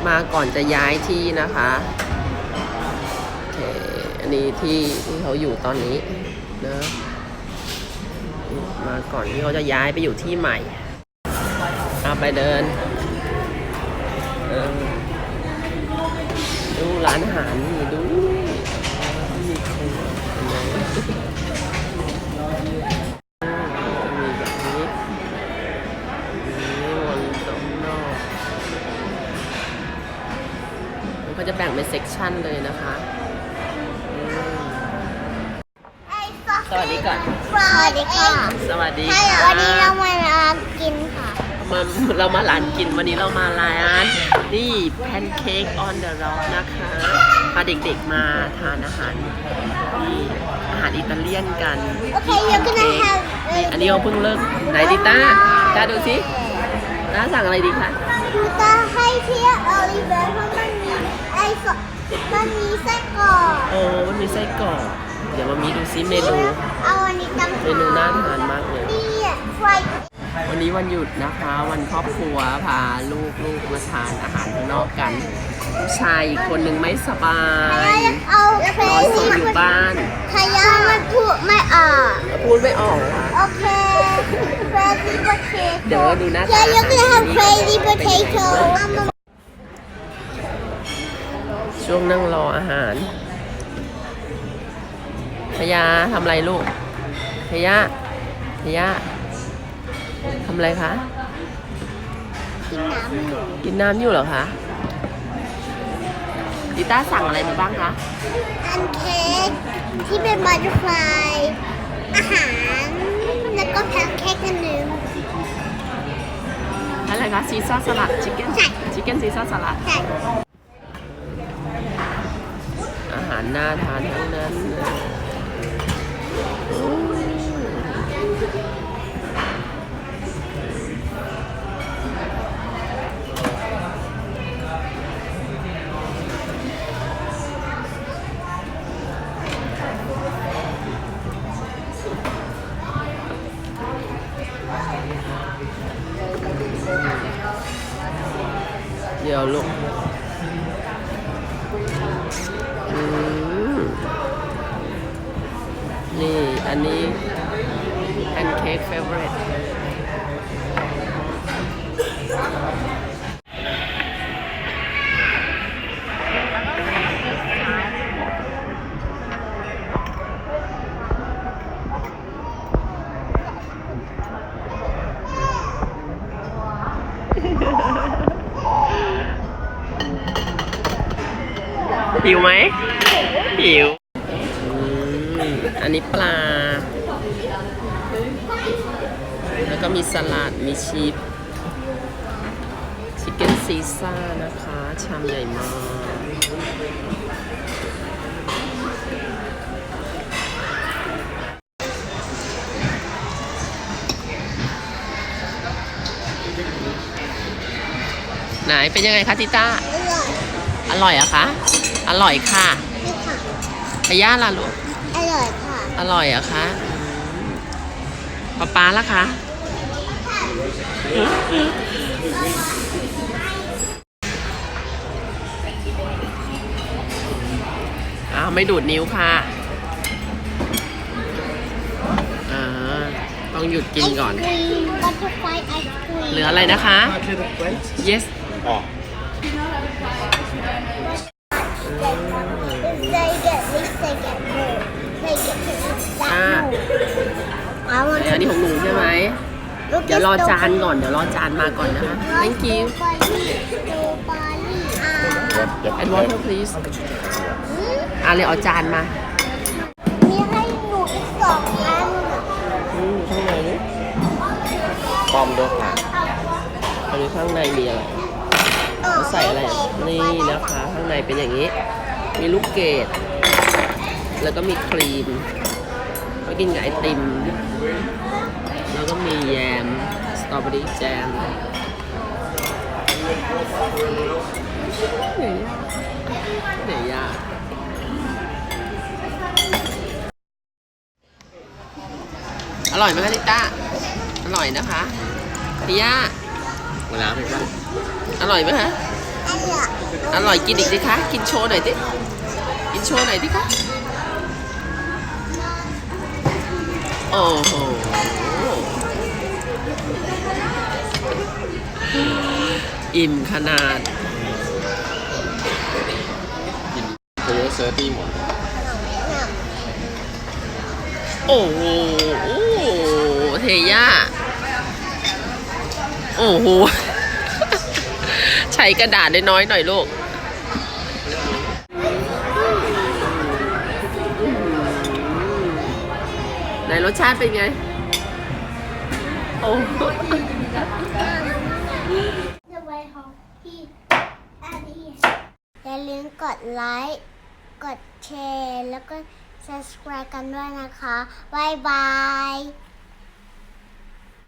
มาก่อนจะย้ายที่นะคะโอเคอันนี้ที่เขาอยู่ตอนนี้นะมาก่อนที่เขาจะย้ายไปอยู่ที่ใหม่ไปเดินดูร้านอาหารนี่ดูมีคนมีแบบนี้วนตรงนอกมันก็จะแบ่งเป็นเซกชันเลยนะคะสวัสดีก่อนสวัสดีค่ะสวัสดีค่ะวันนี้เรามาร้านกินค่ะเรามาร้านกินวันนี้เรามาร้านนี่แพนเค้กออนเดอะร็อกนะคะพาเด็กๆมาทานอาหารนี่อาหารอิตาเลียนกัน โอเคyou're gonna have นี่อันนี้เราเพิ่งเลิกไหนดิต้าดูสิต้าสั่งอะไรดีคะตาให้เที่ยวโอลิเวอร์เพราะมันมีมันมีไส้กรอกมันมีไส้กรอกเดี๋ยวมามีดูซิเมนูเอาอันนี้ตั้งเมนูน่าทานมากเลยนี่ไฟวันนี้วันหยุดนะคะวันครอบครัวพาลูกมาทานอาหารข้างนอกกันผู้ชายอีกคนหนึ่งไม่สบายนอนสดอยู่บ้านทายามันพูดไม่ออกโอเค crazy potato เดี๋ยวดูนะyou're gonna have crazy potato ช่วงนั่งรออาหารพยาทำอะไรลูกพยาทำอะไรคะกินน้ำอยู่เหรอคะดิต้าสั่งอะไรมาบ้างคะอันเค้กที่เป็นบัตเตอร์ฟลายอาหารแล้วก็แพนเค้กอันหนึ่งอะไรคะซีซ่าสลัดชิคเก้นซีซ่าสลัดอาหารน่าทานทั้งนั้นเดี๋ยวลูกนี่อันนี้แพนเค้กเฟเวอร์หิวไหมหิวอันนี้ปลาแล้วก็มีสลัดมีชีสชิคเก้นซีซ่านะคะชามใหญ่มากไหนเป็นยังไงคะติต้าอร่อยอะคะอร่อยค่ะพย่าล่ะลูกอร่อยค่ะอร่อยอะคะป๊าล่ะคะไม่ดูดนิ้วค่ะต้องหยุดกินก่อนเหลืออะไรนะคะ yesอันนี้ของหนูใช่ไหมเดี๋ยวรอจานก่อนเดี๋ยวรอจานมาก่อนนะคะ thank you and water please เลยเอาจานมามีให้หนูอีก2 อันข้างในนี่ปอมด้วยค่ะอันนี้ข้างในมีอะไรเขาใส่อะไรนี่นะคะข้างในเป็นอย่างนี้มีลูกเกดแล้วก็มีครีมก็กินกับไอติมแล้วก็มีแยมสตรอเบอรี่แจมเดี๋ยวยากอร่อยไหมคะลิต้าอร่อยนะคะพี่ย่าเวลาไปบ้างอร่อยไหมคะ อร่อย อร่อยกินอีกสิคะ กินโชว์หน่อยดิกินโชว์หน่อยดิคะ โอ้โห อิ่มขนาด เทเลเซอร์ตี้หมด โอ้โหเทย่า โอ้โห ใช้กระดาษน้อยๆหน่อยลูก ไหนรสชาติเป็นไง โอ้ อย่าลืมกดไลค์ กดแชร์ แล้วก็ subscribe กันด้วยนะคะ บ๊ายบาย